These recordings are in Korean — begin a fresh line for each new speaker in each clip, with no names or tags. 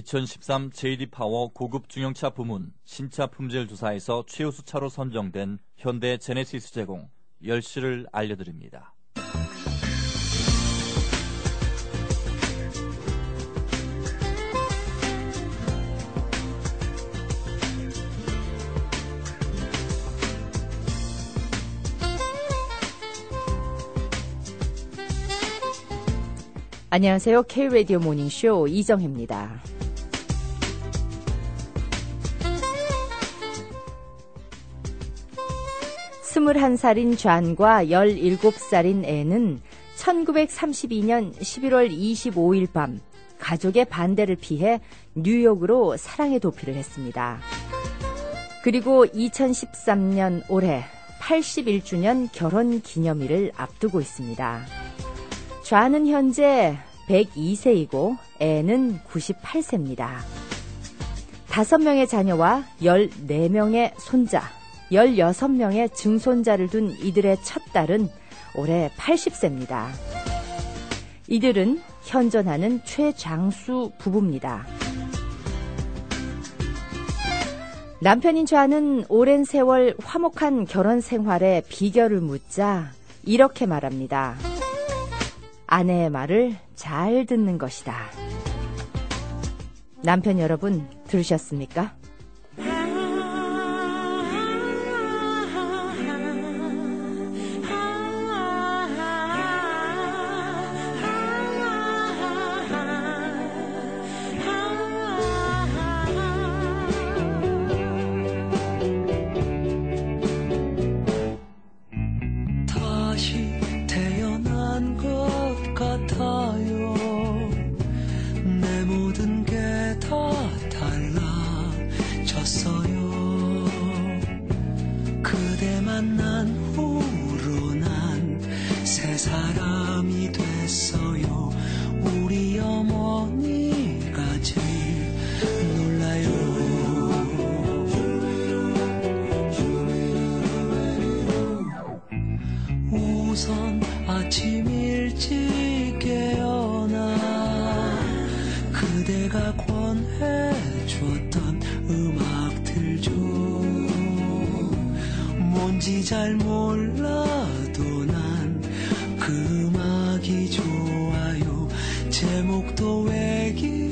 2013 JD 파워 고급 중형차 부문 신차 품질 조사에서 최우수 차로 선정된 현대 제네시스 제공 10시를 알려드립니다.
안녕하세요. K-라디오 모닝쇼 이정혜입니다. 스물한 살인 존과 17살인 애는 1932년 11월 25일 밤 가족의 반대를 피해 뉴욕으로 사랑의 도피를 했습니다. 그리고 2013년 올해 81주년 결혼 기념일을 앞두고 있습니다. 존은 현재 102세이고 애는 98세입니다. 5명의 자녀와 14명의 손자, 16명의 증손자를 둔 이들의 첫 딸은 올해 80세입니다. 이들은 현존하는 최장수 부부입니다. 남편인 존은 오랜 세월 화목한 결혼 생활의 비결을 묻자 이렇게 말합니다. 아내의 말을 잘 듣는 것이다. 남편 여러분 들으셨습니까?
내 모든 게 다 달라졌어요. 그대 만난 후로 난 새 사람이 됐어요. 우리 어머니가 제일 놀라요. 우선 아침 일찍 깨어나 그대가 권해줬던 음악들 중 뭔지 잘 몰라도 난 그 음악이 좋아요. 제목도 외기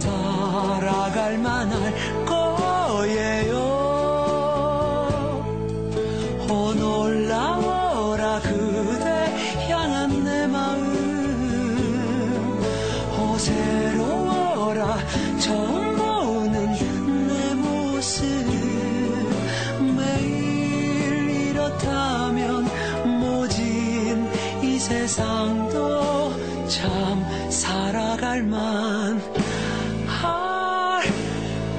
살아갈 만할 거예요. 놀라워라 그대 향한 내 마음. 새로워라 처음 보는 내 모습. 매일 이렇다면 모진 이 세상도 참 살아갈 만할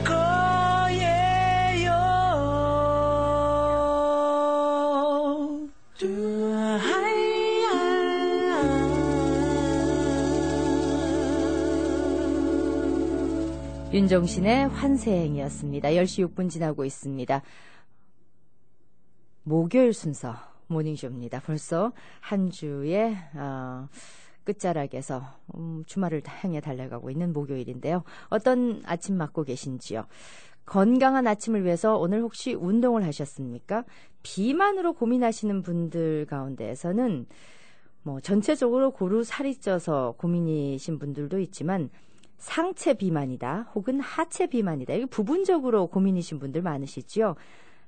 거예요.
윤종신의 환생이었습니다. 10시 6분 지나고 있습니다. 목요일 순서 모닝쇼입니다. 벌써 한 주의 끝자락에서 주말을 향해 달려가고 있는 목요일인데요. 어떤 아침 맞고 계신지요? 건강한 아침을 위해서 오늘 혹시 운동을 하셨습니까? 비만으로 고민하시는 분들 가운데에서는 전체적으로 고루 살이 쪄서 고민이신 분들도 있지만 상체 비만이다 혹은 하체 비만이다. 이게 부분적으로 고민이신 분들 많으시죠.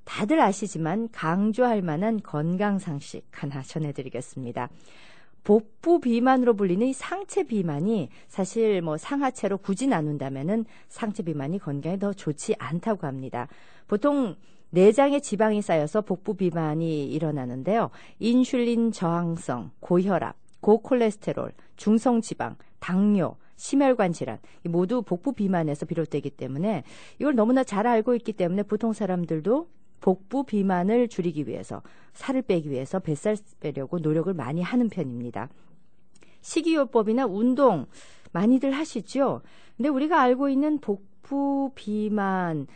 다들 아시지만 강조할 만한 건강 상식 하나 전해드리겠습니다. 복부 비만으로 불리는 이 상체 비만이 사실 상하체로 굳이 나눈다면은 상체 비만이 건강에 더 좋지 않다고 합니다. 보통 내장에 지방이 쌓여서 복부 비만이 일어나는데요. 인슐린 저항성, 고혈압, 고콜레스테롤, 중성지방, 당뇨, 심혈관 질환 모두 복부 비만에서 비롯되기 때문에 이걸 너무나 잘 알고 있기 때문에 보통 사람들도 복부 비만을 줄이기 위해서 살을 빼기 위해서 뱃살 빼려고 노력을 많이 하는 편입니다. 식이요법이나 운동 많이들 하시죠. 근데 우리가 알고 있는 복부 비만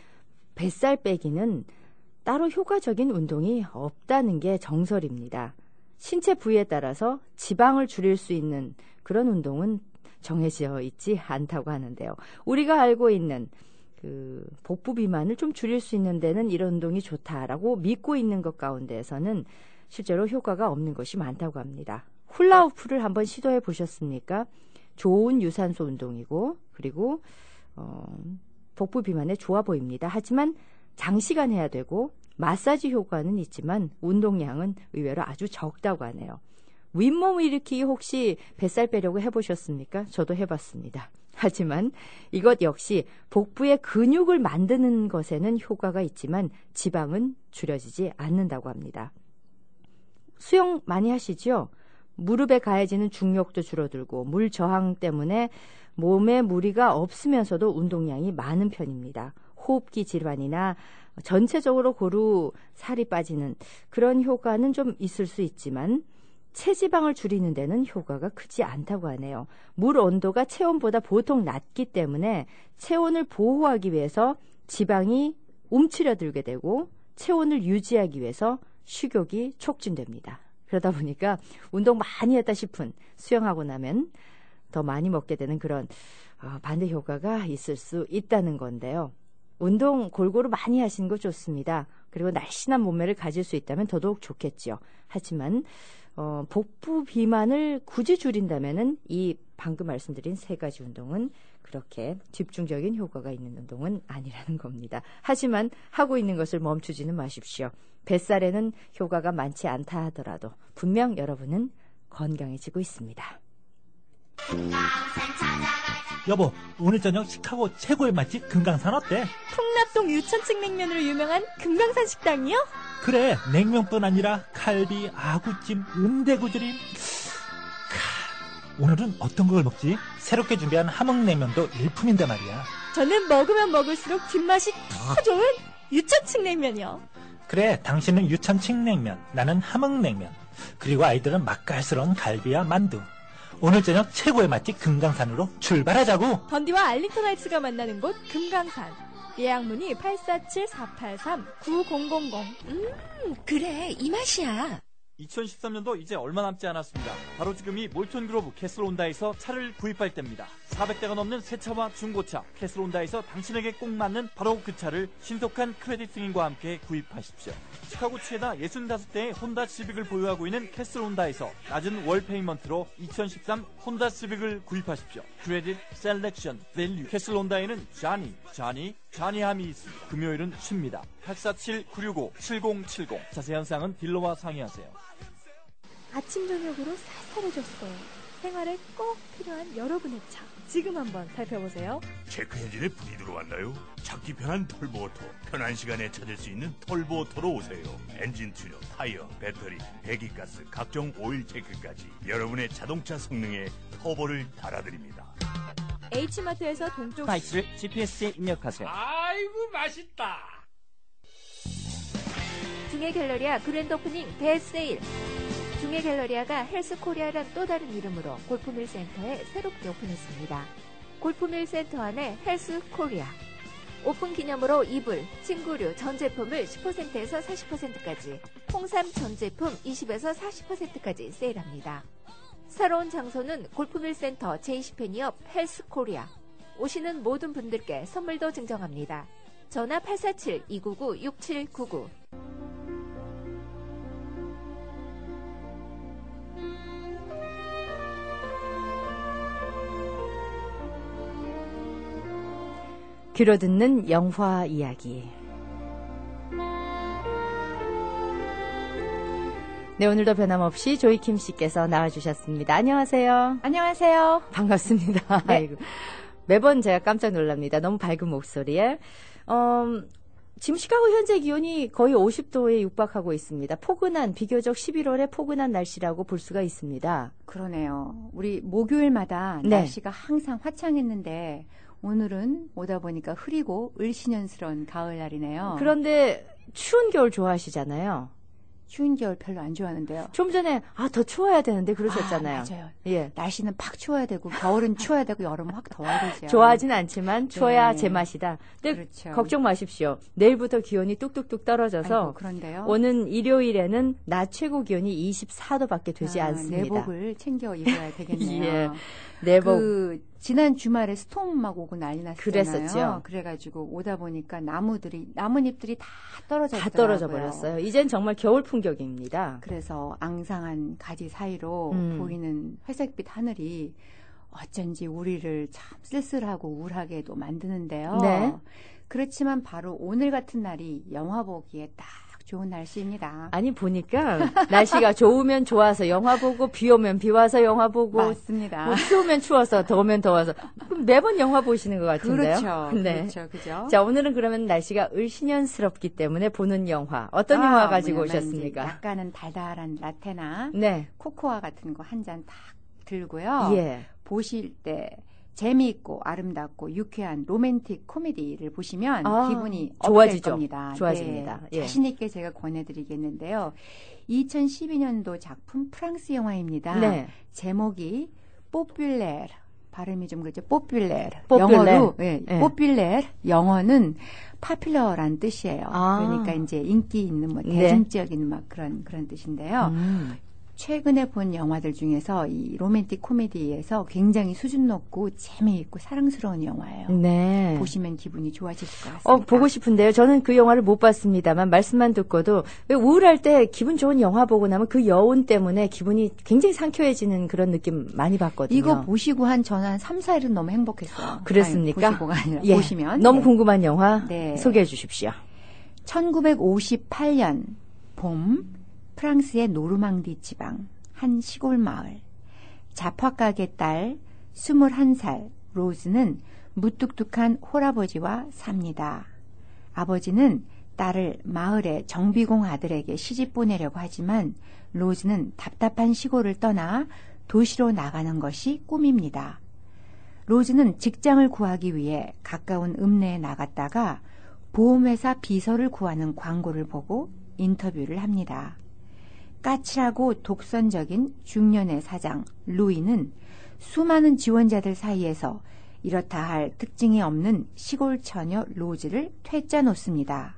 뱃살 빼기는 따로 효과적인 운동이 없다는 게 정설입니다. 신체 부위에 따라서 지방을 줄일 수 있는 그런 운동은 정해져 있지 않다고 하는데요. 우리가 알고 있는 그 복부 비만을 좀 줄일 수 있는 데는 이런 운동이 좋다라고 믿고 있는 것 가운데에서는 실제로 효과가 없는 것이 많다고 합니다. 훌라후프를 한번 시도해 보셨습니까? 좋은 유산소 운동이고 그리고 복부 비만에 좋아 보입니다. 하지만 장시간 해야 되고 마사지 효과는 있지만 운동량은 의외로 아주 적다고 하네요. 윗몸 일으키기 혹시 뱃살 빼려고 해보셨습니까? 저도 해봤습니다. 하지만 이것 역시 복부의 근육을 만드는 것에는 효과가 있지만 지방은 줄여지지 않는다고 합니다. 수영 많이 하시죠? 무릎에 가해지는 중력도 줄어들고 물 저항 때문에 몸에 무리가 없으면서도 운동량이 많은 편입니다. 호흡기 질환이나 전체적으로 고루 살이 빠지는 그런 효과는 좀 있을 수 있지만 체지방을 줄이는 데는 효과가 크지 않다고 하네요. 물 온도가 체온보다 보통 낮기 때문에 체온을 보호하기 위해서 지방이 움츠려들게 되고 체온을 유지하기 위해서 식욕이 촉진됩니다. 그러다 보니까 운동 많이 했다 싶은 수영하고 나면 더 많이 먹게 되는 그런 반대 효과가 있을 수 있다는 건데요. 운동 골고루 많이 하시는 거 좋습니다. 그리고 날씬한 몸매를 가질 수 있다면 더더욱 좋겠죠. 하지만 복부 비만을 굳이 줄인다면은 이 방금 말씀드린 세 가지 운동은 그렇게 집중적인 효과가 있는 운동은 아니라는 겁니다. 하지만 하고 있는 것을 멈추지는 마십시오. 뱃살에는 효과가 많지 않다 하더라도 분명 여러분은 건강해지고 있습니다.
여보, 오늘 저녁 시카고 최고의 맛집 금강산 어때?
풍납동 유천층 냉면으로 유명한 금강산 식당이요?
그래, 냉면뿐 아니라 칼비, 아구찜, 은대구조림. 오늘은 어떤 걸 먹지? 새롭게 준비한 함흥냉면도 일품인데 말이야.
저는 먹으면 먹을수록 뒷맛이 더 좋은 유천층 냉면이요.
그래, 당신은 유천층 냉면, 나는 함흥냉면. 그리고 아이들은 맛깔스러운 갈비와 만두. 오늘 저녁 최고의 맛집 금강산으로 출발하자고.
던디와 알링턴 하이츠가 만나는 곳 금강산. 예약 문의 847-483-9000.
그래, 이 맛이야.
2013년도 이제 얼마 남지 않았습니다. 바로 지금이 몰턴그로브 캐슬온다에서 차를 구입할 때입니다. 400대가 넘는 새 차와 중고차, 캐슬온다에서 당신에게 꼭 맞는 바로 그 차를 신속한 크레딧 승인과 함께 구입하십시오. 시카고 최다 65대의 혼다 시빅을 보유하고 있는 캐슬온다에서 낮은 월 페이먼트로 2013 혼다 시빅을 구입하십시오. 크레딧, 셀렉션, 밸류. 캐슬온다에는 자니함이 있습니다. 금요일은 쉽니다. 847-965-7070. 자세한 사항은 딜러와 상의하세요.
아침 저녁으로 쌀쌀해졌어요. 생활에 꼭 필요한 여러분의 차. 지금 한번 살펴보세요.
체크 엔진에 불이 들어왔나요? 찾기 편한 털보오토. 편한 시간에 찾을 수 있는 털보오토로 오세요. 엔진 튜너, 타이어, 배터리, 배기가스, 각종 오일 체크까지 여러분의 자동차 성능에 터보를 달아드립니다.
H마트에서 동쪽
스파이스를 GPS에 입력하세요.
아이고 맛있다.
중해 갤러리아 그랜드 오프닝 대세일. 중해 갤러리아가 헬스코리아란 또 다른 이름으로 골프밀 센터에 새롭게 오픈했습니다. 골프밀 센터 안에 헬스코리아. 오픈 기념으로 이불, 침구류 전 제품을 10%에서 40%까지, 홍삼 전 제품 20에서 40%까지 세일합니다. 새로운 장소는 골프밀 센터 제20팬이업 헬스코리아. 오시는 모든 분들께 선물도 증정합니다. 전화 847-299-6799.
귀로 듣는 영화 이야기. 네, 오늘도 변함없이 조이킴 씨께서 나와주셨습니다. 안녕하세요.
안녕하세요.
반갑습니다.
네.
아이고, 매번 제가 깜짝 놀랍니다. 너무 밝은 목소리에. 지금 시카고 현재 기온이 거의 50도에 육박하고 있습니다. 포근한, 비교적 11월에 포근한 날씨라고 볼 수가 있습니다.
그러네요. 우리 목요일마다
네.
날씨가 항상 화창했는데 오늘은 오다 보니까 흐리고 을씨년스러운 가을날이네요.
그런데 추운 겨울 좋아하시잖아요.
추운 겨울 별로 안 좋아하는데요.
좀 전에 더 추워야 되는데 그러셨잖아요.
맞아요.
예.
날씨는 팍 추워야 되고 겨울은 추워야 되고 여름은 확 더워야 되죠.
좋아하진 않지만 추워야
네.
제맛이다. 근데
그렇죠.
걱정 마십시오. 내일부터 기온이 뚝뚝뚝 떨어져서
아이고, 그런데요.
오는 일요일에는 낮 최고 기온이 24도밖에 되지 않습니다.
내복을 챙겨 입어야 되겠네요.
예. 내복.
지난 주말에 스톰막 오고 난리 났었잖아요.
그랬었죠.
그래가지고 오다 보니까 나뭇잎들이 다 떨어졌더라고요.
다 떨어져 버렸어요. 이젠 정말 겨울 풍경입니다.
그래서 앙상한 가지 사이로 보이는 회색빛 하늘이 어쩐지 우리를 참 쓸쓸하고 우울하게도 만드는데요.
네.
그렇지만 바로 오늘 같은 날이 영화 보기에 딱 좋은 날씨입니다.
아니 보니까 날씨가 좋으면 좋아서 영화 보고 비 오면 비 와서 영화 보고
맞습니다.
뭐 추우면 추워서 더우면 더워서 그럼 매번 영화 보시는 것 같은데요.
그렇죠.
네.
그렇죠.
자, 오늘은 그러면 날씨가 을씨년스럽기 때문에 보는 영화 어떤 영화 가지고 오셨습니까?
약간은 달달한 라테나
네.
코코아 같은 거 한 잔 딱 들고요.
예.
보실 때 재미있고 아름답고 유쾌한 로맨틱 코미디를 보시면 기분이
좋아지죠.
겁니다.
좋아집니다.
네,
예.
자신 있게 제가 권해드리겠는데요. 2012년도 작품 프랑스 영화입니다.
네.
제목이 뽀퓰레르. 발음이 좀 그렇죠. 뽀퓰레르.
뽀퓰레.
영어로 네,
네.
뽀퓰레르. 영어는 파퓰러란 뜻이에요. 그러니까 이제 인기 있는 뭐 대중적인 막 그런 뜻인데요. 최근에 본 영화들 중에서 이 로맨틱 코미디에서 굉장히 수준 높고 재미있고 사랑스러운 영화예요.
네.
보시면 기분이 좋아지실 것 같습니다.
보고 싶은데요. 저는 그 영화를 못 봤습니다만 말씀만 듣고도 왜 우울할 때 기분 좋은 영화 보고 나면 그 여운 때문에 기분이 굉장히 상쾌해지는 그런 느낌 많이 받거든요.
이거 보시고 저는 한 3, 4일은 너무 행복했어요.
그랬습니까?
아니, 보시고가 아니라
예.
보시면.
너무
네.
궁금한 영화
네.
소개해 주십시오.
1958년 봄 프랑스의 노르망디 지방 한 시골 마을. 잡화가게 딸 21살 로즈는 무뚝뚝한 홀아버지와 삽니다. 아버지는 딸을 마을의 정비공 아들에게 시집 보내려고 하지만 로즈는 답답한 시골을 떠나 도시로 나가는 것이 꿈입니다. 로즈는 직장을 구하기 위해 가까운 읍내에 나갔다가 보험회사 비서를 구하는 광고를 보고 인터뷰를 합니다. 까칠하고 독선적인 중년의 사장 루이는 수많은 지원자들 사이에서 이렇다 할 특징이 없는 시골 처녀 로즈를 퇴짜 놓습니다.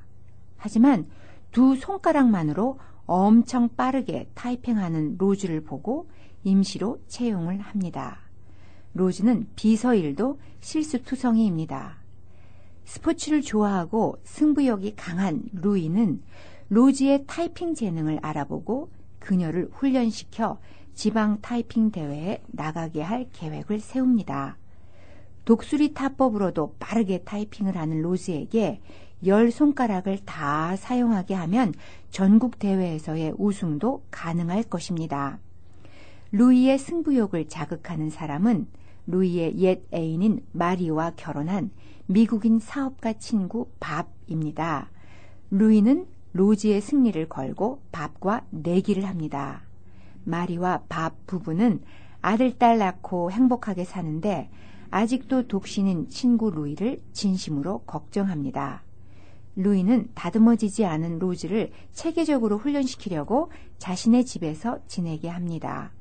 하지만 두 손가락만으로 엄청 빠르게 타이핑하는 로즈를 보고 임시로 채용을 합니다. 로즈는 비서 일도 실수투성이입니다. 스포츠를 좋아하고 승부욕이 강한 루이는 로즈의 타이핑 재능을 알아보고 그녀를 훈련시켜 지방 타이핑 대회에 나가게 할 계획을 세웁니다. 독수리 타법으로도 빠르게 타이핑을 하는 로즈에게 10손가락을 다 사용하게 하면 전국 대회에서의 우승도 가능할 것입니다. 루이의 승부욕을 자극하는 사람은 루이의 옛 애인인 마리와 결혼한 미국인 사업가 친구 밥입니다. 루이는 로즈의 승리를 걸고 밥과 내기를 합니다. 마리와 밥 부부는 아들, 딸 낳고 행복하게 사는데 아직도 독신인 친구 루이를 진심으로 걱정합니다. 루이는 다듬어지지 않은 로즈를 체계적으로 훈련시키려고 자신의 집에서 지내게 합니다.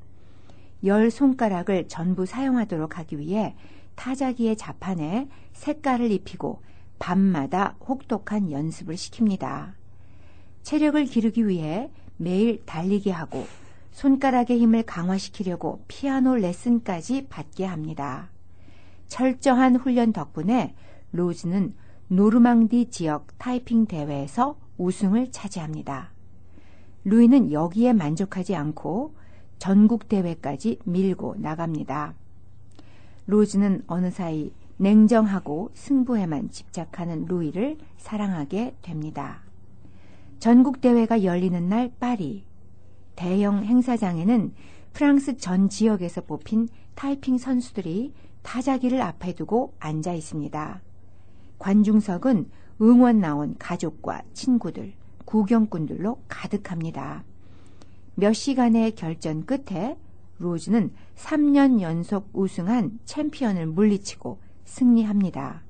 10손가락을 전부 사용하도록 하기 위해 타자기의 자판에 색깔을 입히고 밤마다 혹독한 연습을 시킵니다. 체력을 기르기 위해 매일 달리기 하고 손가락의 힘을 강화시키려고 피아노 레슨까지 받게 합니다. 철저한 훈련 덕분에 로즈는 노르망디 지역 타이핑 대회에서 우승을 차지합니다. 루이는 여기에 만족하지 않고 전국 대회까지 밀고 나갑니다. 로즈는 어느 사이 냉정하고 승부에만 집착하는 루이를 사랑하게 됩니다. 전국 대회가 열리는 날 파리. 대형 행사장에는 프랑스 전 지역에서 뽑힌 타이핑 선수들이 타자기를 앞에 두고 앉아 있습니다. 관중석은 응원 나온 가족과 친구들, 구경꾼들로 가득합니다. 몇 시간의 결전 끝에 로즈는 3년 연속 우승한 챔피언을 물리치고 승리합니다.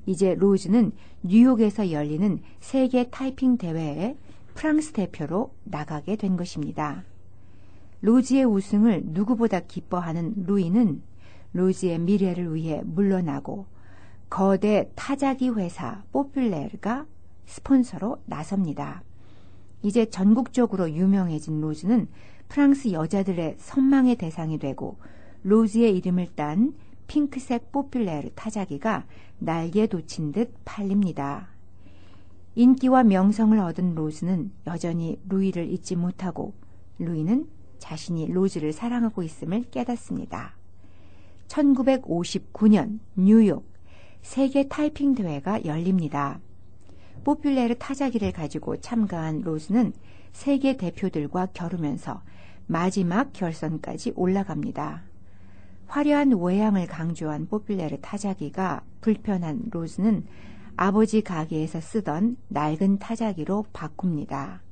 이제 로즈는 뉴욕에서 열리는 세계 타이핑 대회에 프랑스 대표로 나가게 된 것입니다. 로즈의 우승을 누구보다 기뻐하는 루이는 로즈의 미래를 위해 물러나고 거대 타자기 회사 포퓰레르가 스폰서로 나섭니다. 이제 전국적으로 유명해진 로즈는 프랑스 여자들의 선망의 대상이 되고 로즈의 이름을 딴 핑크색 포퓰레르 타자기가 날개에 돋친 듯 팔립니다. 인기와 명성을 얻은 로즈는 여전히 루이를 잊지 못하고 루이는 자신이 로즈를 사랑하고 있음을 깨닫습니다. 1959년 뉴욕 세계 타이핑 대회가 열립니다. 포퓰레르 타자기를 가지고 참가한 로즈는 세계 대표들과 겨루면서 마지막 결선까지 올라갑니다. 화려한 외양을 강조한 포퓰레르 타자기가 불편한 로즈는 아버지 가게에서 쓰던 낡은 타자기로 바꿉니다.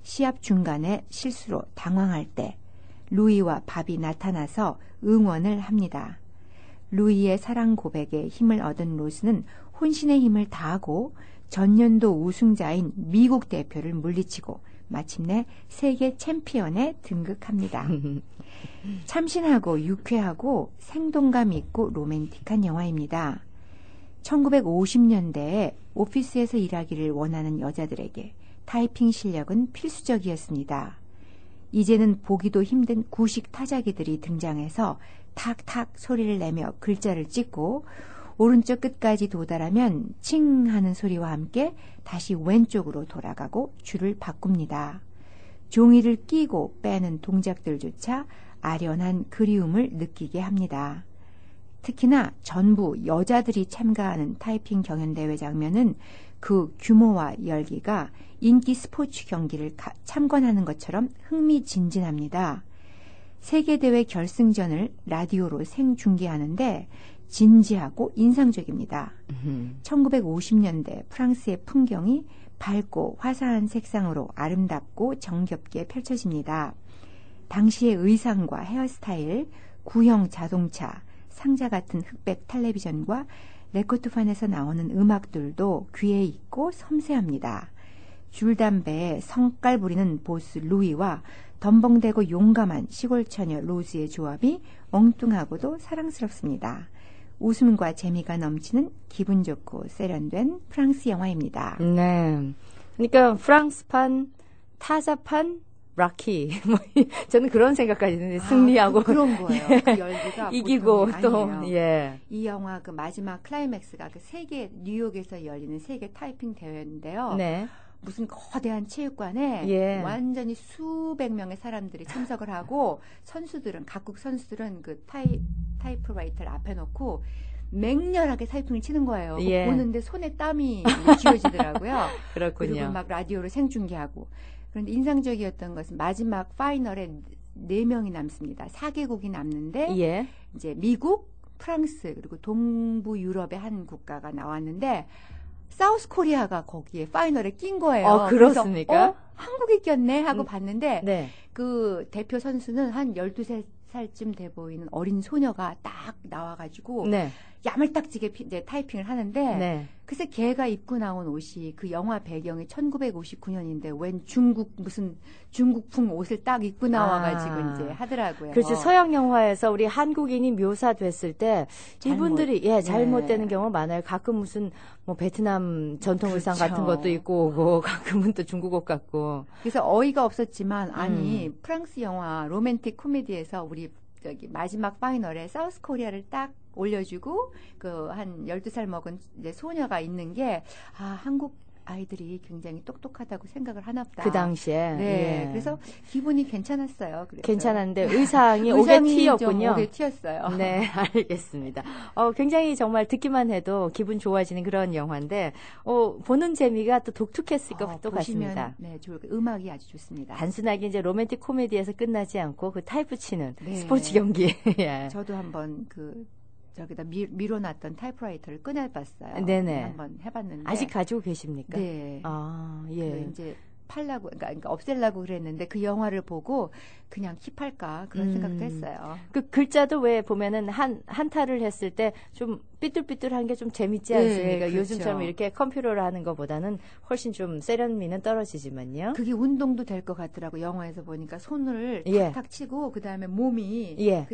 시합 중간에 실수로 당황할 때 루이와 밥이 나타나서 응원을 합니다. 루이의 사랑 고백에 힘을 얻은 로즈는 혼신의 힘을 다하고 전년도 우승자인 미국 대표를 물리치고 마침내 세계 챔피언에 등극합니다. 참신하고 유쾌하고 생동감 있고 로맨틱한 영화입니다. 1950년대에 오피스에서 일하기를 원하는 여자들에게 타이핑 실력은 필수적이었습니다. 이제는 보기도 힘든 구식 타자기들이 등장해서 탁탁 소리를 내며 글자를 찍고 오른쪽 끝까지 도달하면 칭 하는 소리와 함께 다시 왼쪽으로 돌아가고 줄을 바꿉니다. 종이를 끼고 빼는 동작들조차 아련한 그리움을 느끼게 합니다. 특히나 전부 여자들이 참가하는 타이핑 경연대회 장면은 그 규모와 열기가 인기 스포츠 경기를 참관하는 것처럼 흥미진진합니다. 세계대회 결승전을 라디오로 생중계하는데 진지하고 인상적입니다. 1950년대 프랑스의 풍경이 밝고 화사한 색상으로 아름답고 정겹게 펼쳐집니다. 당시의 의상과 헤어스타일, 구형 자동차, 상자 같은 흑백 텔레비전과 레코트판에서 나오는 음악들도 귀에 익고 섬세합니다. 줄담배에 성깔 부리는 보스 루이와 덤벙대고 용감한 시골 처녀 로즈의 조합이 엉뚱하고도 사랑스럽습니다. 웃음과 재미가 넘치는 기분 좋고 세련된 프랑스 영화입니다.
네. 그러니까 프랑스판, 타자판, 락키. 저는 그런 생각까지 드는데 승리하고
그런 거예요.
예.
그 열기가
이기고 또
아니에요.
예.
이 영화 그 마지막 클라이맥스가 그 세계 뉴욕에서 열리는 세계 타이핑 대회인데요.
네.
무슨 거대한 체육관에
예.
완전히 수백 명의 사람들이 참석을 하고 선수들은 각국 선수들은 그 타이프라이터를 앞에 놓고 맹렬하게 타이핑을 치는 거예요.
예.
보는데 손에 땀이 쥐어지더라고요.
그렇군요.
그리고 막 라디오를 생중계하고. 그런데 인상적이었던 것은 마지막 파이널에 4명이 남습니다. 4개국이 남는데
예.
이제 미국, 프랑스 그리고 동부 유럽의 한 국가가 나왔는데 사우스 코리아가 거기에 파이널에 낀 거예요.
그렇습니까?
그래서 한국이 꼈네 하고 봤는데
네.
그 대표 선수는 한 12살쯤 돼 보이는 어린 소녀가 딱 나와가지고
네.
야물딱지게 이제 타이핑을 하는데
네.
글쎄 걔가 입고 나온 옷이 그 영화 배경이 1959년인데 웬 무슨 중국풍 옷을 딱 입고 나와가지고 이제 하더라고요.
그렇죠. 서양 영화에서 우리 한국인이 묘사됐을 때 이분들이 잘못되는 경우 많아요. 가끔 무슨 뭐 베트남 전통 의상
그렇죠.
같은 것도 입고 오고 가끔은 또 중국 옷 같고.
그래서 어이가 없었지만 아니 프랑스 영화 로맨틱 코미디에서 우리 저기 마지막 파이널에 사우스 코리아를 딱 올려주고 그 한 12살 먹은 이제 소녀가 있는 게 한국 아이들이 굉장히 똑똑하다고 생각을 하나 보다.
그 당시에.
네.
예.
그래서 기분이 괜찮았어요. 그래서.
괜찮았는데 의상이 옥에 튀었군요.
옥에 튀었어요.
네, 알겠습니다. 굉장히 정말 듣기만 해도 기분 좋아지는 그런 영화인데 보는 재미가 또 독특했을 것 같습니다.
네, 음악이 아주 좋습니다.
단순하게 이제 로맨틱 코미디에서 끝나지 않고 그 타이프 치는
네.
스포츠 경기. 예.
저도 한번 저기다 밀어놨던 타이프라이터를 꺼내봤어요.
네네.
한번 해봤는데
아직 가지고 계십니까?
네.
예.
그 이제 팔라고, 그러니까 없애려고 그랬는데 그 영화를 보고 그냥 킵할까 그런 생각도 했어요.
그 글자도 왜 보면은 한타를 했을 때 좀 삐뚤삐뚤한 게 좀 재밌지 않습니까?
네, 그렇죠.
요즘처럼 이렇게 컴퓨터로 하는 것보다는 훨씬 좀 세련미는 떨어지지만요.
그게 운동도 될 것 같더라고. 영화에서 보니까 손을
예.
탁탁 치고 그다음에 몸이
예.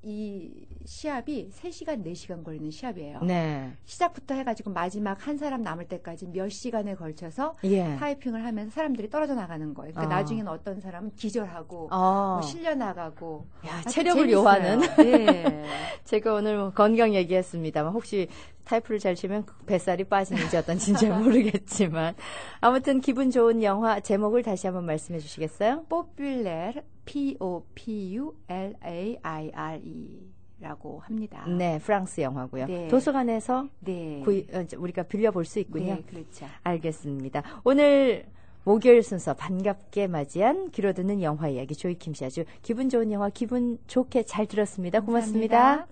이 시합이 3시간, 4시간 걸리는 시합이에요.
네.
시작부터 해가지고 마지막 한 사람 남을 때까지 몇 시간에 걸쳐서
예.
타이핑을 하면서 사람들이 떨어져 나가는 거예요. 그러니까 나중에는 어떤 사람은 기절하고 뭐 실려 나가고.
야, 체력을 요하는.
네.
제가 오늘 뭐 건강 얘기했습니다만 혹시 타이프를 잘 치면 뱃살이 빠지는지 어떤지 잘 모르겠지만 아무튼 기분 좋은 영화 제목을 다시 한번 말씀해 주시겠어요?
Populaire, Populaire.라고 합니다.
네, 프랑스 영화고요.
네.
도서관에서
네.
우리가 빌려볼 수 있군요.
네, 그렇죠.
알겠습니다. 오늘 목요일 순서 반갑게 맞이한 귀로 듣는 영화 이야기 조이킴 씨 아주 기분 좋은 영화 기분 좋게 잘 들었습니다. 고맙습니다.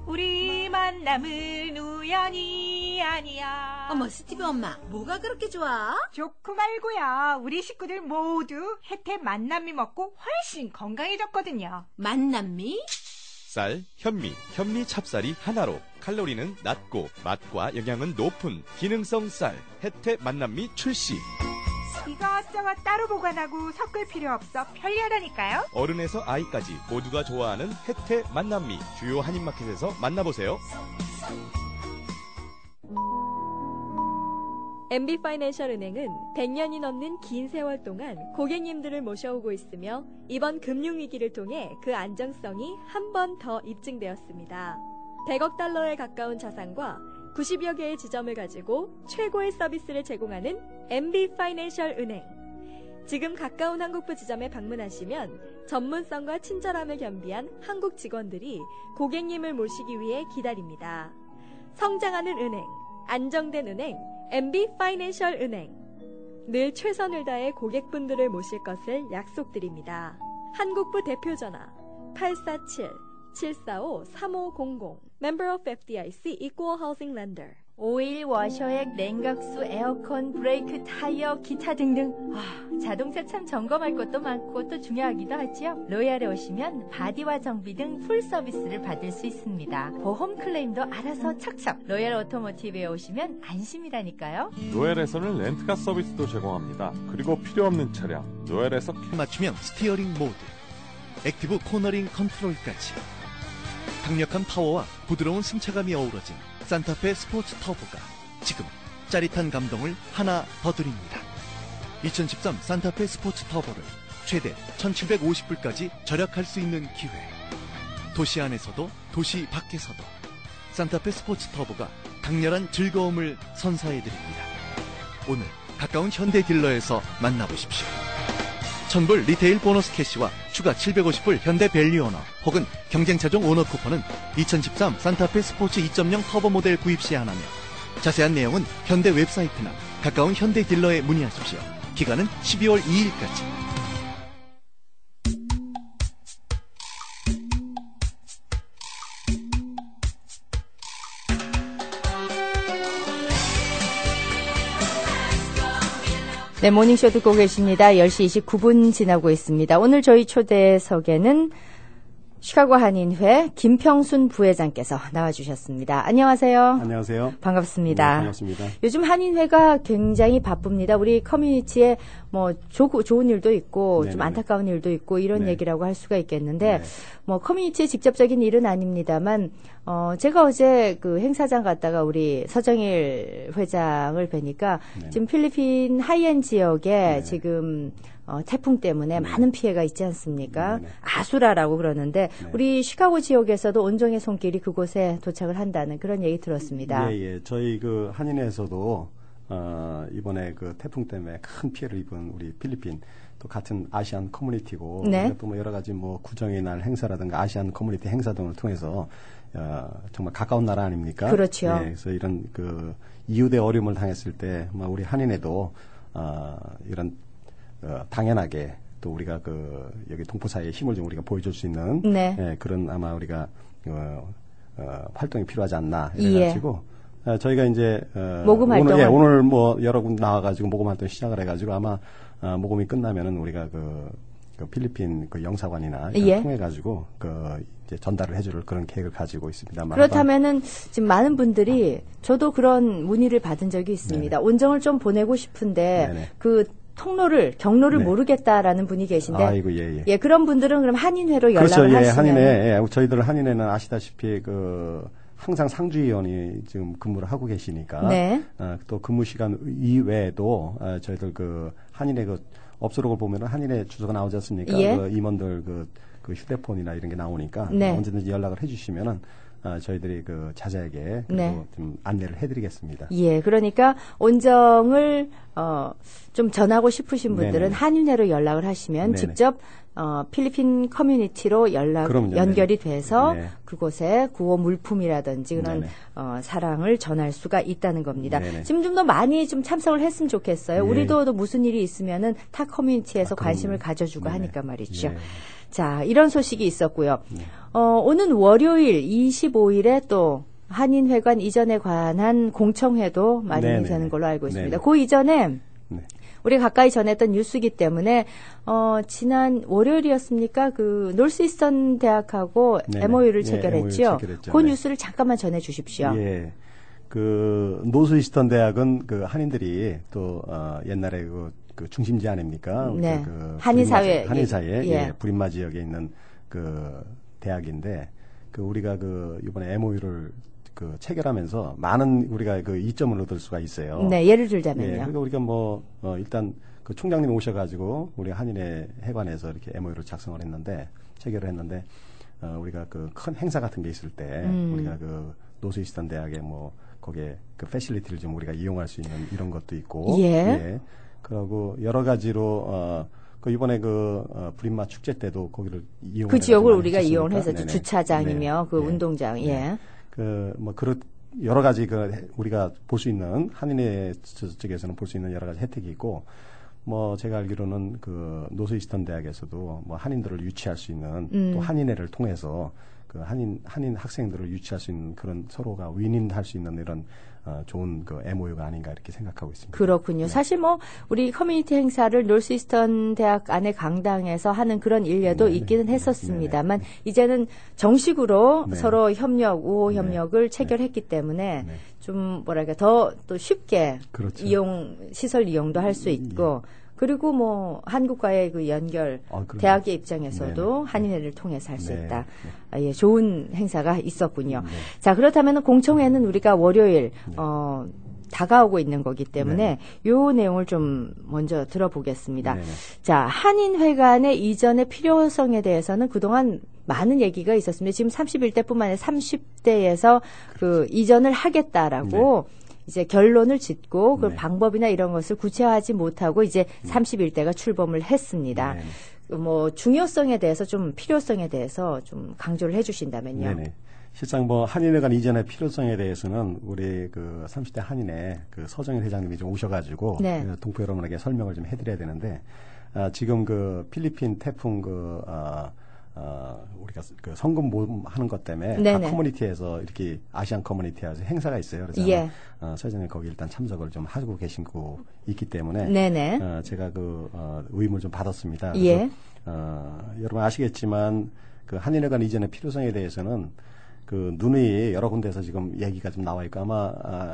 우리 만남은 우연이 아니야.
어머, 스티브 엄마, 뭐가 그렇게 좋아?
좋고 말고야. 우리 식구들 모두 혜태 만남미 먹고 훨씬 건강해졌거든요.
만남미?
쌀, 현미 찹쌀이 하나로 칼로리는 낮고 맛과 영양은 높은 기능성 쌀 혜태 만남미 출시.
이것저것 따로 보관하고 섞을 필요 없어 편리하다니까요.
어른에서 아이까지 모두가 좋아하는 혜태 만남미 주요 한인마켓에서 만나보세요.
MB파이낸셜은행은 100년이 넘는 긴 세월 동안 고객님들을 모셔오고 있으며 이번 금융위기를 통해 그 안정성이 한 번 더 입증되었습니다. 100억 달러에 가까운 자산과 90여 개의 지점을 가지고 최고의 서비스를 제공하는 MB파이낸셜 은행. 지금 가까운 한국부 지점에 방문하시면 전문성과 친절함을 겸비한 한국 직원들이 고객님을 모시기 위해 기다립니다. 성장하는 은행, 안정된 은행, MB파이낸셜 은행. 늘 최선을 다해 고객분들을 모실 것을 약속드립니다. 한국부 대표전화 847-745-3500 Member of FDIC Equal Housing Lender.
오일, 워셔액, 냉각수, 에어컨, 브레이크, 타이어, 기타 등등. 자동차 참 점검할 것도 많고 또 중요하기도 하지요. 로얄에 오시면 바디와 정비 등 풀 서비스를 받을 수 있습니다. 보험 클레임도 알아서 척척. 로얄 오토모티브에 오시면 안심이라니까요.
로얄에서는 렌트카 서비스도 제공합니다. 그리고 필요 없는 차량 로얄에서
맞추면 스티어링 모드, 액티브 코너링 컨트롤까지 강력한 파워와 부드러운 승차감이 어우러진 산타페 스포츠 터보가 지금 짜릿한 감동을 하나 더 드립니다. 2013 산타페 스포츠 터보를 최대 1,750불까지 절약할 수 있는 기회. 도시 안에서도 도시 밖에서도 산타페 스포츠 터보가 강렬한 즐거움을 선사해드립니다. 오늘 가까운 현대 딜러에서 만나보십시오. 1,000불 리테일 보너스 캐시와 추가 750불 현대 밸류 오너 혹은 경쟁차종 오너 쿠폰은 2013 산타페 스포츠 2.0 터보 모델 구입 시 한하며 자세한 내용은 현대 웹사이트나 가까운 현대 딜러에 문의하십시오. 기간은 12월 2일까지.
네, 모닝쇼 듣고 계십니다. 10시 29분 지나고 있습니다. 오늘 저희 초대석에는 시카고 한인회 김평순 부회장께서 나와주셨습니다. 안녕하세요.
안녕하세요.
반갑습니다.
네, 반갑습니다.
요즘 한인회가 굉장히 바쁩니다. 우리 커뮤니티에 뭐 좋은 일도 있고
네네네.
좀 안타까운 일도 있고 이런
네.
얘기라고 할 수가 있겠는데 뭐 커뮤니티의 직접적인 일은 아닙니다만 제가 어제 그 행사장 갔다가 우리 서정일 회장을 뵈니까 지금 필리핀 하이엔 지역에 지금 태풍 때문에 많은 피해가 있지 않습니까? 아수라라고 그러는데 우리 시카고 지역에서도 온종의 손길이 그곳에 도착을 한다는 그런 얘기 들었습니다.
예. 저희 그 한인회에서도 이번에 그 태풍 때문에 큰 피해를 입은 우리 필리핀 또 같은 아시안 커뮤니티고 또 뭐 여러 가지 뭐 구정의 날 행사라든가 아시안 커뮤니티 행사 등을 통해서 정말 가까운 나라 아닙니까?
그렇죠.
예, 그래서 이런 그 이웃의 어려움을 당했을 때 우리 한인회도 이런 당연하게 또 우리가 그 여기 동포사회의 힘을 좀 우리가 보여줄 수 있는 그런 아마 우리가 활동이 필요하지 않나 이래가지고 저희가 이제
모금 활동을
오늘 뭐 여러 군 나와가지고 모금 활동 시작을 해가지고 아마 모금이 끝나면은 우리가 그 필리핀 그 영사관이나 통해 가지고 이제 전달을 해줄 그런 계획을 가지고 있습니다.
그렇다면은 지금 많은 분들이 저도 그런 문의를 받은 적이 있습니다.
네네.
온정을 좀 보내고 싶은데
네네.
그 경로를
네.
모르겠다라는 분이 계신데,
아이고, 예.
그런 분들은 그럼 한인회로 연락을
그렇죠,
하시면,
한인회, 저희들 한인회는 아시다시피 항상 상주위원이 지금 근무를 하고 계시니까,
네.
또 근무 시간 이외에도 저희들 한인회 업소록을 보면은 한인회 주소가 나오지 않습니까?
예.
임원들 그 휴대폰이나 이런 게 나오니까
네.
언제든지 연락을 해주시면은 저희들이 자세하게
네.
좀 안내를 해드리겠습니다.
예, 그러니까 온정을 좀 전하고 싶으신 분들은
네네.
한인회로 연락을 하시면
네네.
직접 필리핀 커뮤니티로 연결이 돼서
네.
그곳에 구호 물품이라든지 그런
네네.
사랑을 전할 수가 있다는 겁니다.
네네.
지금 좀 더 많이 좀 참석을 했으면 좋겠어요.
예.
우리도 또 무슨 일이 있으면은 타 커뮤니티에서 관심을 가져주고
네네.
하니까 말이죠.
예.
자, 이런 소식이 있었고요. 오는 월요일 25일에 또 한인회관 이전에 관한 공청회도 마련이
네네.
되는 걸로 알고 있습니다.
네네.
그 이전에
네.
우리가 가까이 전했던 뉴스이기 때문에 지난 월요일이었습니까? 노스이스턴 대학하고
네네.
MOU를
예,
체결했죠.
MOU 체결했죠.
그
네.
뉴스를 잠깐만 전해 주십시오.
예. 노스이스턴 대학은 한인들이 또 옛날에 그 중심지 아닙니까?
네. 한인사회.
한인사회
예.
불임마 지역에 있는 대학인데 우리가 이번에 MOU를 체결하면서 많은 우리가 이점을 얻을 수가 있어요.
네, 예를 들자면요.
예, 그러니까 우리가 일단 총장님 오셔가지고 우리 한인회 회관에서 이렇게 MOU를 작성을 했는데 체결을 했는데 우리가 큰 행사 같은 게 있을 때 우리가 노스이스턴 대학에 거기에 패실리티를 좀 우리가 이용할 수 있는 이런 것도 있고,
예.
그리고 여러 가지로 이번에 불임마 축제 때도 거기를 이용.
그 지역을 우리가 이용을 해서
네네.
주차장이며
네.
운동장,
네.
예.
여러 가지 우리가 볼 수 있는 한인회 쪽에서는 볼 수 있는 여러 가지 혜택이 있고, 제가 알기로는 노스이스턴 대학에서도 한인들을 유치할 수 있는 또 한인회를 통해서 한인 학생들을 유치할 수 있는 그런 서로가 윈윈할 수 있는 이런 좋은 MOU가 아닌가 이렇게 생각하고 있습니다.
그렇군요.
네.
사실 우리 커뮤니티 행사를 노스이스턴 대학 안에 강당에서 하는 그런 일례도 있기는 했었습니다만 이제는 정식으로
네.
서로 우호 협력을
네.
체결했기 때문에 좀 더 또 쉽게
그렇죠.
시설 이용도 할 수 있고 그리고 한국과의 연결, 대학의 입장에서도
네네.
한인회를 통해서 할 수
네.
있다. 예, 좋은 행사가 있었군요. 자, 그렇다면 공청회는 우리가 월요일 다가오고 있는 거기 때문에 요 내용을 좀 먼저 들어보겠습니다.
네네.
자, 한인회관의 이전의 필요성에 대해서는 그동안 많은 얘기가 있었습니다. 지금 31대뿐만 아니라 30대에서 이전을 하겠다라고 이제 결론을 짓고 그 방법이나 이런 것을 구체화하지 못하고 이제 31대가 출범을 했습니다. 중요성에 대해서 필요성에 대해서 좀 강조를 해주신다면요.
네네. 실상 한인회관 이전의 필요성에 대해서는 우리 30대 한인회 서정일 회장님이 좀 오셔가지고 동포 여러분에게 설명을 좀 해드려야 되는데 지금 필리핀 태풍 우리가 성금 모금하는 것 때문에 각 커뮤니티에서 이렇게 아시안 커뮤니티에서 행사가 있어요. 그래서 서장님 거기 일단 참석을 좀 하고 계신 거 있기 때문에 제가 의임을 좀 받았습니다. 그래서 여러분 아시겠지만 한인회관 이전의 필요성에 대해서는 누누이 여러 군데에서 지금 얘기가 좀 나와 있고 아마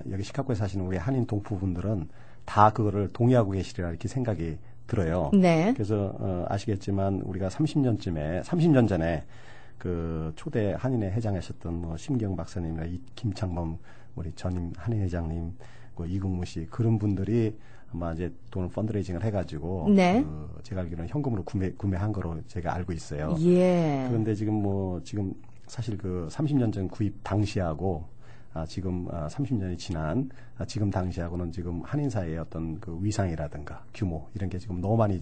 여기 시카고에 사시는 우리 한인 동포분들은 다 그거를 동의하고 계시리라 이렇게 생각이 들어요.
네.
그래서 아시겠지만 우리가 30년 전에 초대 한인회 회장하셨던 심기영 박사님이나 김창범 우리 전임 한인 회장님, 이국무 씨 그런 분들이 아마 이제 돈을 펀드레이징을 해가지고 제가 알기로는 현금으로 구매한 거로 제가 알고 있어요.
예.
그런데 지금 사실 30년 전 구입 당시하고 지금 30년이 지난 지금 당시하고는 지금 한인사회의 어떤 위상이라든가 규모 이런 게 지금 너무 많이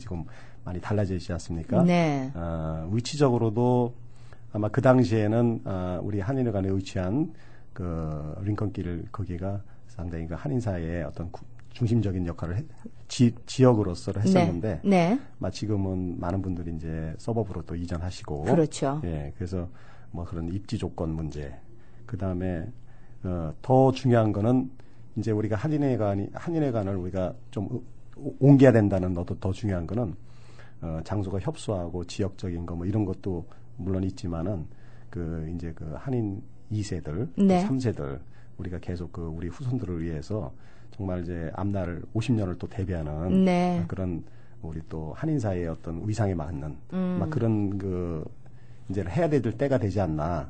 달라져 있지 않습니까?
네.
위치적으로도 아마 그 당시에는 우리 한인회관에 위치한 링컨길 거기가 상당히 한인사회의 어떤 중심적인 역할을 지역으로서 했었는데 지금은 많은 분들이 이제 서버브로 또 이전하시고
그렇죠.
예, 그래서 그런 입지 조건 문제, 그 다음에 더 중요한 거는 이제 우리가 한인회관을 우리가 좀 옮겨야 된다는 것도 더 중요한 거는 장소가 협소하고 지역적인 거 뭐 이런 것도 물론 있지만은 이제 한인 2세들,
네.
3세들 우리가 계속 우리 후손들을 위해서 정말 이제 앞날 50년을 또 대비하는
네.
그런 우리 또 한인사회의 어떤 위상에 맞는 막 그런 이제 해야 될 때가 되지 않나.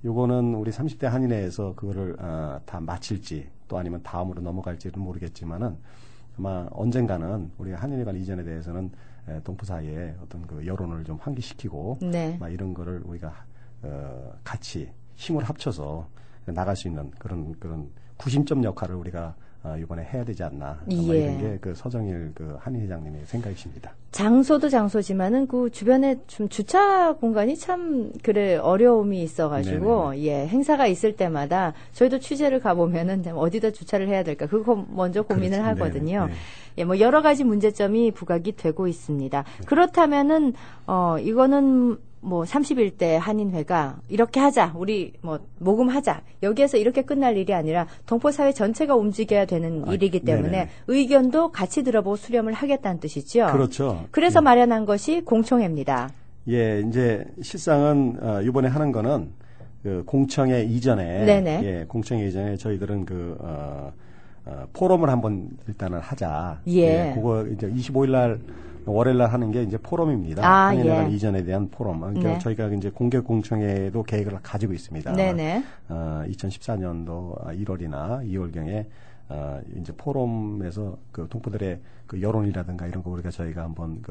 요거는 우리 30대 한인회에서 그거를 다 마칠지 또 아니면 다음으로 넘어갈지는 모르겠지만은 아마 언젠가는 우리 한인회관 이전에 대해서는 동포 사이에 어떤 여론을 좀 환기시키고
네.
막 이런 거를 우리가 같이 힘을 합쳐서 나갈 수 있는 그런 구심점 역할을 우리가 이번에 해야 되지 않나.
예.
이런 게 서정일 한인 회장님의 생각이십니다.
장소도 장소지만은 주변에 좀 주차 공간이 참 어려움이 있어가지고 예 행사가 있을 때마다 저희도 취재를 가보면은 어디다 주차를 해야 될까 그거 먼저 고민을
그렇지.
하거든요.
네네.
예, 뭐 여러 가지 문제점이 부각이 되고 있습니다. 그렇다면은 이거는 뭐 31대 한인회가 이렇게 하자, 우리 뭐 모금하자, 여기에서 이렇게 끝날 일이 아니라 동포 사회 전체가 움직여야 되는 일이기 때문에
네네.
의견도 같이 들어보고 수렴을 하겠다는 뜻이죠.
그렇죠.
그래서 마련한 것이 공청회입니다.
예, 이제 실상은 이번에 하는 거는 공청회 이전에
네네.
예, 공청회 이전에 저희들은 포럼을 한번 일단은 하자.
예.
그거 이제 25일 날 월요일 날 하는 게 이제 포럼입니다. 한인회관 이전에 대한 포럼. 그러니까
네.
저희가 이제 공개 공청회도 계획을 가지고 있습니다.
네네.
2014년도 1월이나 2월경에 이제 포럼에서 동포들의 여론이라든가 이런 거 우리가 저희가 한번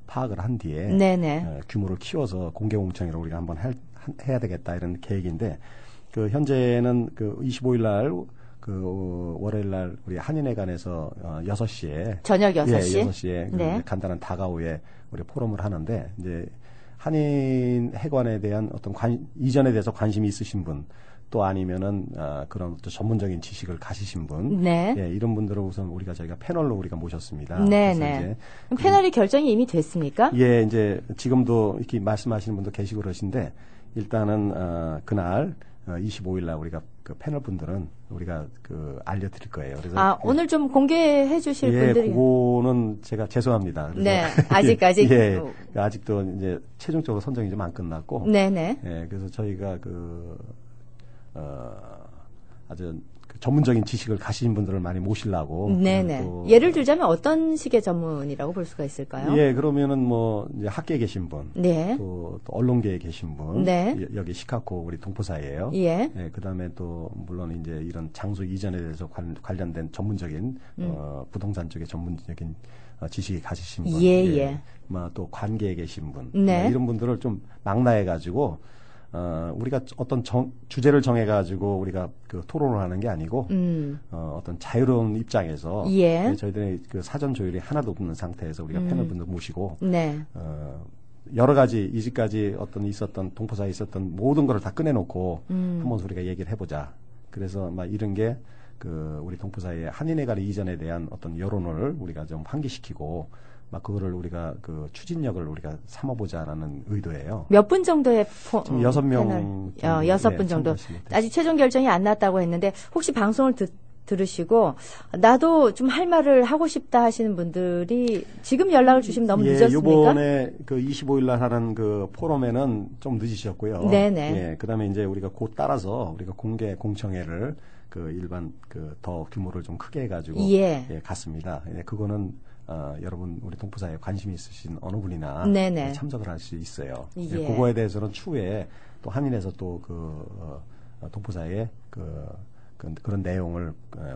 파악을 한 뒤에
네네.
규모를 키워서 공개 공청회를 우리가 한번 해야 되겠다 이런 계획인데 현재는 25일 날 월요일 날 우리 한인회관에서 6시에
저녁 6시?
예, 6시에
네.
간단한 다가오에 우리 포럼을 하는데 이제 한인회관에 대한 어떤 이전에 대해서 관심이 있으신 분 또 아니면은 그런 또 전문적인 지식을 가지신 분
네.
예, 이런 분들을 우선 저희가 패널로 우리가 모셨습니다.
네네. 패널이 결정이 이미 됐습니까?
예, 이제 지금도 이렇게 말씀하시는 분도 계시고 그러신데 일단은 그날 25일 날 우리가 패널 분들은 우리가 알려드릴 거예요. 그래서
오늘 좀 공개해 주실 분들이
그거는 제가 죄송합니다. 그래서
네, 아직
예, 아직도 이제 최종적으로 선정이 좀 안 끝났고,
네네.
예, 그래서 저희가 아주 전문적인 지식을 가지신 분들을 많이 모시려고.
네네. 예를 들자면 어떤 식의 전문이라고 볼 수가 있을까요?
예, 그러면은 이제 학계에 계신 분,
네.
또 언론계에 계신 분,
네.
여기 시카고 우리 동포사예요.
예.
예, 그다음에 또 물론 이제 이런 장소 이전에 대해서 관련된 전문적인 부동산 쪽에 전문적인 지식이 가지신 분,
예.
또 관계에 계신 분,
네.
이런 분들을 좀 망라해 가지고. 우리가 어떤 주제를 정해가지고 우리가 토론을 하는 게 아니고, 어떤 자유로운 입장에서,
예.
저희들의 사전 조율이 하나도 없는 상태에서 우리가 패널분들 모시고,
네.
여러 가지, 이제까지 있었던, 동포사에 있었던 모든 거를 다 꺼내놓고, 한번 우리가 얘기를 해보자. 그래서 이런 게, 우리 동포사의 한인회관 이전에 대한 어떤 여론을 우리가 좀 환기시키고, 그거를 우리가 추진력을 우리가 삼아보자라는 의도예요.
몇 분 정도의
6명
6분 정도. 아직 최종 결정이 안 났다고 했는데 혹시 방송을 들으시고 나도 좀 할 말을 하고 싶다 하시는 분들이 지금 연락을 주시면 너무 늦었습니까?
이번에 25일 날 하는 포럼에는 좀 늦으셨고요.
네네.
예, 그다음에 이제 우리가 곧 따라서 우리가 공개 공청회를 일반 더 규모를 좀 크게 해가지고 갔습니다. 예, 그거는 여러분 우리 동포사에 관심이 있으신 어느 분이나 참석을 할 수 있어요.
예.
그거에 대해서는 추후에 또 한인에서 또 동포사에 그런 내용을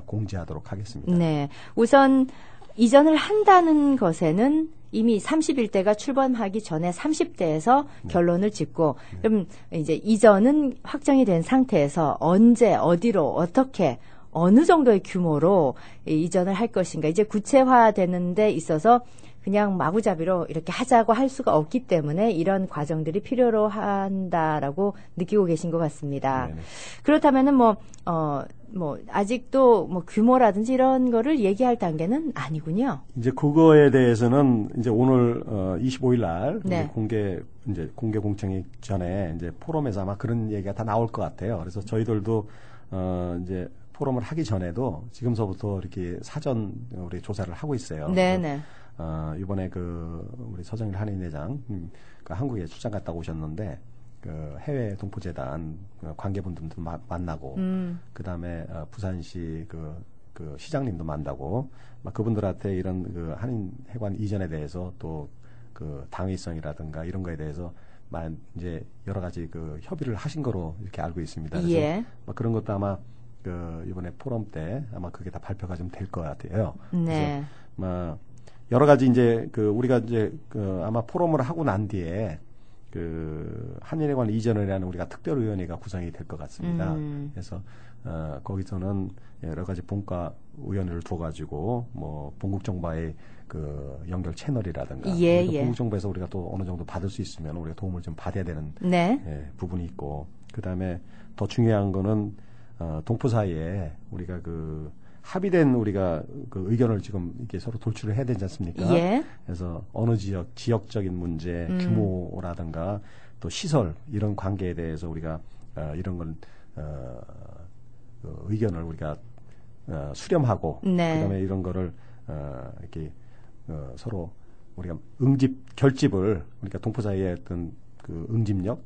공지하도록 하겠습니다.
네, 우선 이전을 한다는 것에는 이미 31대가 출범하기 전에 30대에서 결론을 짓고 그럼 이제 이전은 확정이 된 상태에서 언제 어디로 어떻게 어느 정도의 규모로 이전을 할 것인가. 이제 구체화되는 데 있어서 그냥 마구잡이로 이렇게 하자고 할 수가 없기 때문에 이런 과정들이 필요로 한다라고 느끼고 계신 것 같습니다.
네네.
그렇다면은 뭐 아직도 뭐 규모라든지 이런 거를 얘기할 단계는 아니군요.
이제 그거에 대해서는 이제 오늘 25일 날
네.
공개 공청회 전에 이제 포럼에서 아마 그런 얘기가 다 나올 것 같아요. 그래서 저희들도 이제 포럼을 하기 전에도 지금서부터 이렇게 사전 우리 조사를 하고 있어요.
네네.
이번에 우리 서정일 한인회장 한국에 출장 갔다 오셨는데 해외 동포재단 관계분들도 만나고 그다음에 부산시 그 시장님도 만나고 그분들한테 이런 한인회관 이전에 대해서 또 당위성이라든가 이런 거에 대해서 이제 여러 가지 협의를 하신 거로 이렇게 알고 있습니다. 그래서
예.
그런 것도 아마 이번에 포럼 때 아마 그게 다 발표가 좀 될 것 같아요.
네.
그래서 여러 가지 이제 우리가 이제 아마 포럼을 하고 난 뒤에 한인회관 이전을 하는 우리가 특별위원회가 구성이 될 것 같습니다. 그래서 거기서는 여러 가지 본과 위원회를 둬가지고 뭐 본국정부와의 연결 채널이라든가
예.
본국정부에서 우리가 또 어느 정도 받을 수 있으면 우리가 도움을 좀 받아야 되는
네.
부분이 있고 그다음에 더 중요한 거는 동포 사이에 우리가 합의된 우리가 의견을 지금 이렇게 서로 돌출을 해야 되지 않습니까?
예.
그래서 어느 지역적인 문제, 규모라든가 또 시설 이런 관계에 대해서 우리가 이런 건 의견을 우리가 수렴하고
네.
그다음에 이런 거를 이렇게 서로 우리가 결집을 우리가 동포 사이의 어떤 응집력,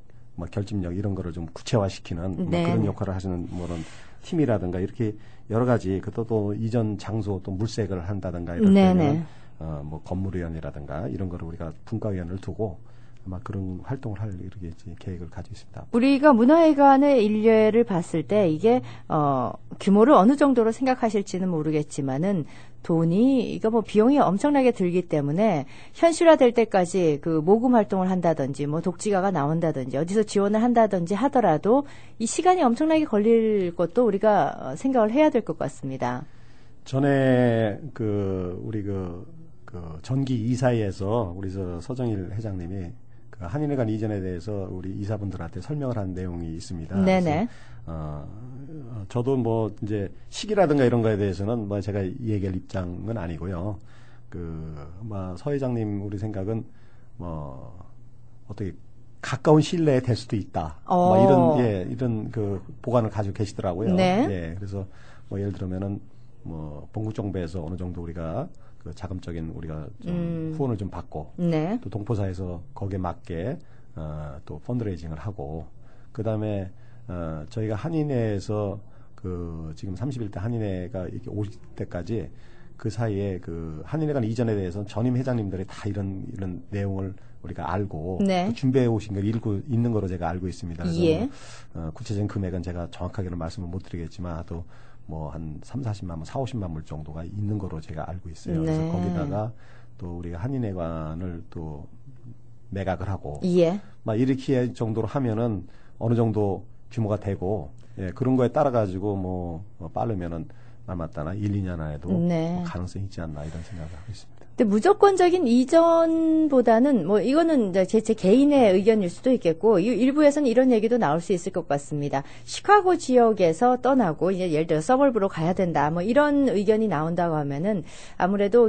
결집력 이런 거를 좀 구체화시키는
네.
그런 역할을 하시는 그런 팀이라든가 이렇게 여러 가지 또 이전 장소 또 물색을 한다든가 이럴 때는 뭐 건물위원이라든가 이런 거를 우리가 분과위원을 두고 아마 그런 활동을 할 이렇게 계획을 가지고 있습니다.
우리가 문화회관의 일례를 봤을 때 이게 규모를 어느 정도로 생각하실지는 모르겠지만은 이거 뭐 비용이 엄청나게 들기 때문에 현실화될 때까지 모금 활동을 한다든지 뭐 독지가가 나온다든지 어디서 지원을 한다든지 하더라도 이 시간이 엄청나게 걸릴 것도 우리가 생각을 해야 될 것 같습니다.
전에 우리 전기 이사회에서 우리 서정일 회장님이 한인회관 이전에 대해서 우리 이사분들한테 설명을 한 내용이 있습니다.
네네.
저도 뭐 이제 시기라든가 이런 거에 대해서는 뭐 제가 얘기할 입장은 아니고요. 서 회장님 우리 생각은 뭐 어떻게 가까운 시일 내에 될 수도 있다. 이런 보관을 가지고 계시더라고요.
네.
예, 그래서 뭐 예를 들면은 뭐 본국정부에서 어느 정도 우리가 자금적인 우리가 좀 후원을 좀 받고
네.
또 동포사에서 거기에 맞게 또 펀드레이징을 하고 그다음에 저희가 한인회에서 지금 31대 한인회가 이렇게 50대까지 그 사이에 한인회관 이전에 대해서는 전임 회장님들이 다 이런 내용을 우리가 알고
네.
준비해 오신 걸 읽고 있는 거로 제가 알고 있습니다. 그래서
예.
구체적인 금액은 제가 정확하게는 말씀을 못 드리겠지만 또 뭐 한 3-40만, 4-50만 불 정도가 있는 거로 제가 알고 있어요.
네.
그래서 거기다가 또 우리가 한인회관을 또 매각을 하고
예.
이렇게 정도로 하면은 어느 정도 규모가 되고 그런 거에 따라 가지고 뭐 빠르면은 말 맞다나 1-2년 안에도
네.
가능성이 있지 않나 이런 생각을 하고 있습니다.
근데 무조건적인 이전보다는 뭐 이거는 이제 제 개인의 의견일 수도 있겠고 일부에서는 이런 얘기도 나올 수 있을 것 같습니다. 시카고 지역에서 떠나고 이제 예를 들어 서벌브로 가야 된다. 뭐 이런 의견이 나온다고 하면은 아무래도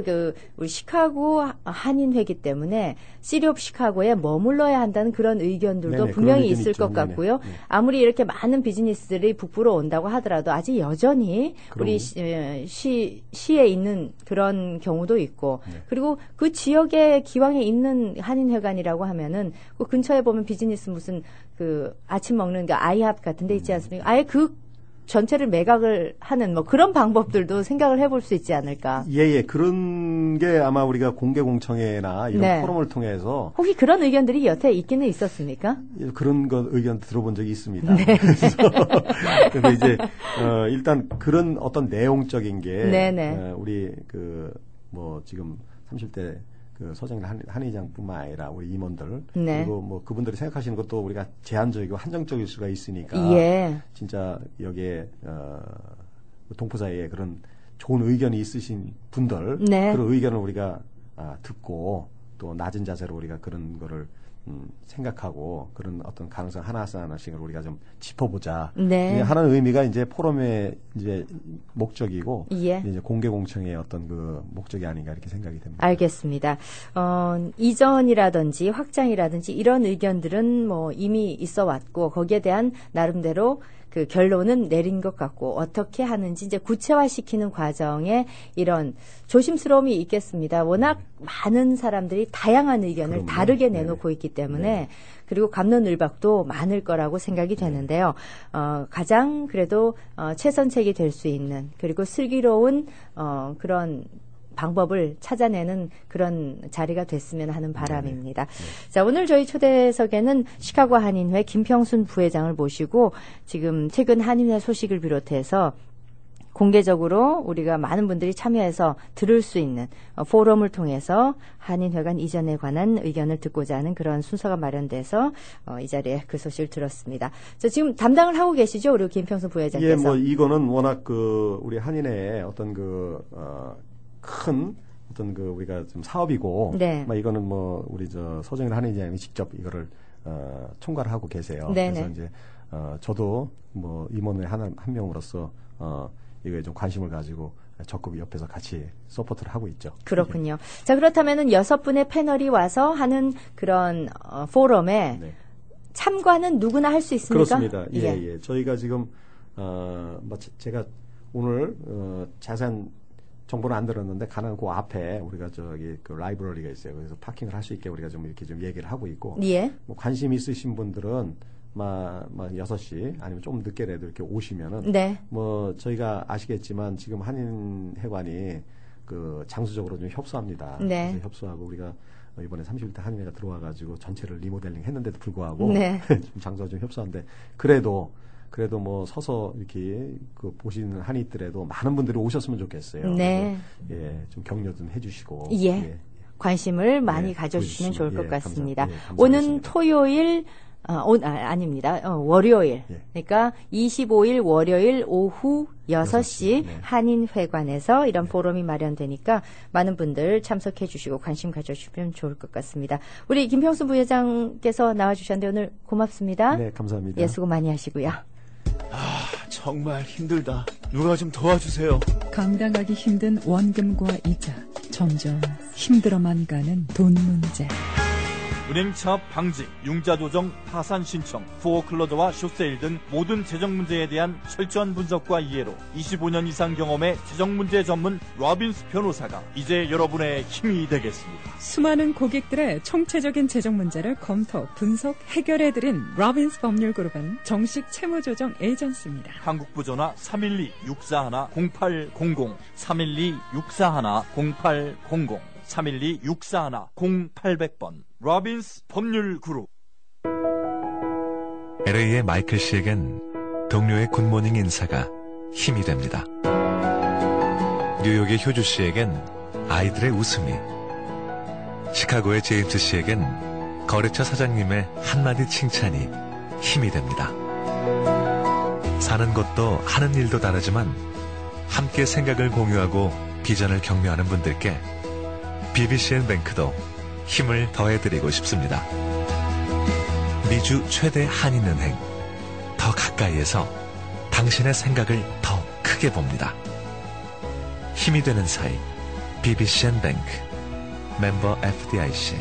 우리 시카고 한인회기 때문에 시리 오브 시카고에 머물러야 한다는 그런 의견들도
네네,
분명히
그런
있을
있죠.
것 같고요.
네네.
아무리 이렇게 많은 비즈니스들이 북부로 온다고 하더라도 아직 여전히 우리 시에 있는 그런 경우도 있고 그리고 그 지역에 기왕에 있는 한인회관이라고 하면은 그 근처에 보면 비즈니스 무슨 아침 먹는 아이합 같은 데 있지 않습니까? 아예 전체를 매각을 하는 뭐 그런 방법들도 생각을 해볼 수 있지 않을까.
예. 그런 게 아마 우리가 공개공청회나 이런
네.
포럼을 통해서
혹시 그런 의견들이 여태 있기는 있었습니까?
그런 의견 들어본 적이 있습니다.
네.
그래서 이제 일단 그런 어떤 내용적인 게
네네.
우리 뭐 지금 30대 서정일 한의장뿐만 아니라 우리 임원들
네.
그리고 뭐 그분들이 생각하시는 것도 우리가 제한적이고 한정적일 수가 있으니까
예.
진짜 여기에 동포 사이에 그런 좋은 의견이 있으신 분들
네.
그런 의견을 우리가 듣고 또 낮은 자세로 우리가 그런 거를 생각하고 그런 어떤 가능성 하나씩을 우리가 좀 짚어보자.
네.
하나는 의미가 이제 포럼의 이제 목적이고
예.
이제 공개 공청의 어떤 그 목적이 아닌가 이렇게 생각이 됩니다.
알겠습니다. 이전이라든지 확장이라든지 이런 의견들은 뭐 이미 있어 왔고 거기에 대한 나름대로 그 결론은 내린 것 같고 어떻게 하는지 이제 구체화시키는 과정에 이런 조심스러움이 있겠습니다. 워낙 많은 사람들이 다양한 의견을 다르게 내놓고 있기 때문에 그리고 갑론을박도 많을 거라고 생각이 되는데요. 가장 그래도 최선책이 될 수 있는 그리고 슬기로운 그런 방법을 찾아내는 그런 자리가 됐으면 하는 바람입니다. 자, 오늘 저희 초대석에는 시카고 한인회 김평순 부회장을 모시고 지금 최근 한인회 소식을 비롯해서 공개적으로 우리가 많은 분들이 참여해서 들을 수 있는 포럼을 통해서 한인회관 이전에 관한 의견을 듣고자 하는 그런 순서가 마련돼서 이 자리에 그 소식을 들었습니다. 자, 지금 담당을 하고 계시죠? 우리 김평순 부회장께서.
예, 뭐 이거는 워낙 우리 한인회의 어떤 큰 어떤 우리가 좀 사업이고,
네.
이거는 뭐 우리 서정일 한인회장님이 직접 이거를 총괄을 하고 계세요.
네네.
그래서 이제 저도 뭐 임원회 한 명으로서 이거에 좀 관심을 가지고 적극 옆에서 같이 서포트를 하고 있죠.
그렇군요. 자, 그렇다면은 6분의 패널이 와서 하는 그런 포럼에 참가는 누구나 할 수 있습니까?
그렇습니다. 예. 저희가 지금 제가 오늘 자세한 정보는 안 들었는데 가는 그 앞에 우리가 그 라이브러리가 있어요. 그래서 파킹을 할 수 있게 우리가 좀 이렇게 좀 얘기를 하고 있고,
예.
뭐 관심 있으신 분들은 6시 아니면 좀 늦게라도 이렇게 오시면은 뭐 저희가 아시겠지만 지금 한인회관이 그 장수적으로 좀 협소합니다. 그래서 협소하고 우리가 이번에 31대 한인회가 들어와가지고 전체를 리모델링 했는데도 불구하고 좀 장소가 좀 협소한데 그래도 뭐 서서 이렇게 보시는 한이 있더라도 많은 분들이 오셨으면 좋겠어요.
네.
예, 좀 격려 좀 해주시고.
예. 관심을 많이 가져주시면 좋을 것 같습니다.
감사합니다.
오는 토요일, 아닙니다. 월요일. 그러니까 25일 월요일 오후 6시 한인회관에서 이런 포럼이 마련되니까 많은 분들 참석해 주시고 관심 가져주시면 좋을 것 같습니다. 우리 김평순 부회장께서 나와주셨는데 오늘 고맙습니다.
네, 감사합니다.
예, 수고 많이 하시고요.
정말 힘들다. 누가 좀 도와주세요.
감당하기 힘든 원금과 이자, 점점 힘들어만 가는 돈 문제.
은행 차업 방지, 융자 조정, 파산 신청, 포어클로저와 숏세일 등 모든 재정 문제에 대한 철저한 분석과 이해로 25년 이상 경험의 재정 문제 전문 로빈스 변호사가 이제 여러분의 힘이 되겠습니다.
수많은 고객들의 총체적인 재정 문제를 검토, 분석, 해결해드린 로빈스 법률그룹은 정식 채무조정 에이전시입니다.
한국부 전화 312-641-0800, 312-641-0800, 312-641-0800번. 로빈스 법률그룹.
LA의 마이클 씨에겐 동료의 굿모닝 인사가 힘이 됩니다. 뉴욕의 효주 씨에겐 아이들의 웃음이, 시카고의 제임스 씨에겐 거래처 사장님의 한마디 칭찬이 힘이 됩니다. 사는 것도 하는 일도 다르지만 함께 생각을 공유하고 비전을 격려하는 분들께 BBCN뱅크도 힘을 더해드리고 싶습니다. 미주 최대 한인은행, 더 가까이에서 당신의 생각을 더 크게 봅니다. 힘이 되는 사이 BBCN뱅크, 멤버 FDIC.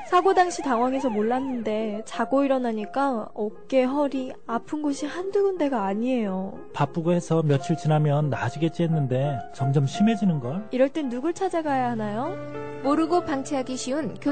사고 당시 당황해서 몰랐는데 자고 일어나니까 어깨, 허리, 아픈 곳이 한두 군데가 아니에요.
바쁘고 해서 며칠 지나면 나아지겠지 했는데 점점 심해지는걸?
이럴 땐 누굴 찾아가야 하나요?
모르고 방치하기 쉬운